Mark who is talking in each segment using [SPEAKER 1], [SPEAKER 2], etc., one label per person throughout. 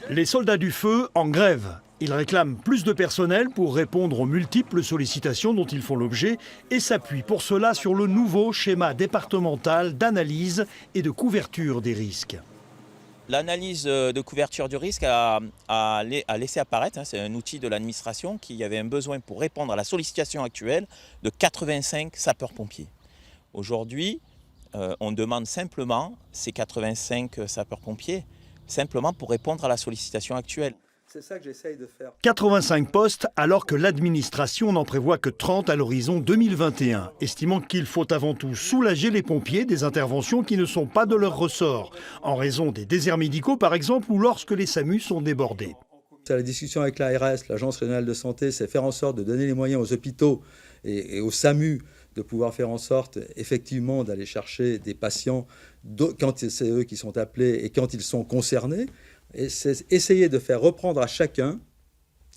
[SPEAKER 1] Les soldats du feu en grève. Ils réclament plus de personnel pour répondre aux multiples sollicitations dont ils font l'objet et s'appuient pour cela sur le nouveau schéma départemental d'analyse et de couverture des risques.
[SPEAKER 2] L'analyse de couverture du risque a laissé apparaître, c'est un outil de l'administration, qu'il y avait un besoin pour répondre à la sollicitation actuelle de 85 sapeurs-pompiers. Aujourd'hui, on demande simplement ces 85 sapeurs-pompiers, simplement pour répondre à la sollicitation actuelle.
[SPEAKER 3] C'est ça que j'essaye de faire.
[SPEAKER 1] 85 postes alors que l'administration n'en prévoit que 30 à l'horizon 2021, estimant qu'il faut avant tout soulager les pompiers des interventions qui ne sont pas de leur ressort, en raison des déserts médicaux par exemple ou lorsque les SAMU sont débordés.
[SPEAKER 3] La discussion avec l'ARS, l'Agence régionale de santé, c'est faire en sorte de donner les moyens aux hôpitaux et aux SAMU de pouvoir faire en sorte effectivement d'aller chercher des patients quand c'est eux qui sont appelés et quand ils sont concernés. Et c'est essayer de faire reprendre à chacun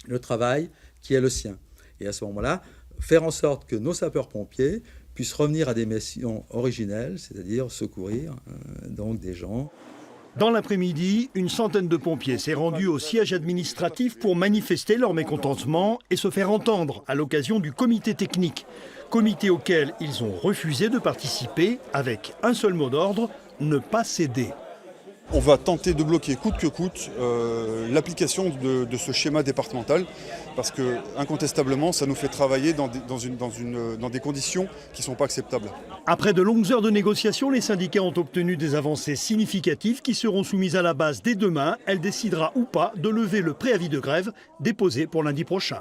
[SPEAKER 3] le travail qui est le sien. Et à ce moment-là, faire en sorte que nos sapeurs-pompiers puissent revenir à des missions originelles, c'est-à-dire secourir donc des gens.
[SPEAKER 1] Dans l'après-midi, une centaine de pompiers s'est rendu au siège administratif pour manifester leur mécontentement et se faire entendre à l'occasion du comité technique. Comité auquel ils ont refusé de participer avec un seul mot d'ordre, ne pas céder.
[SPEAKER 4] On va tenter de bloquer coûte que coûte l'application de ce schéma départemental parce que incontestablement ça nous fait travailler dans des conditions qui ne sont pas acceptables.
[SPEAKER 1] Après de longues heures de négociations, les syndicats ont obtenu des avancées significatives qui seront soumises à la base dès demain. Elle décidera ou pas de lever le préavis de grève déposé pour lundi prochain.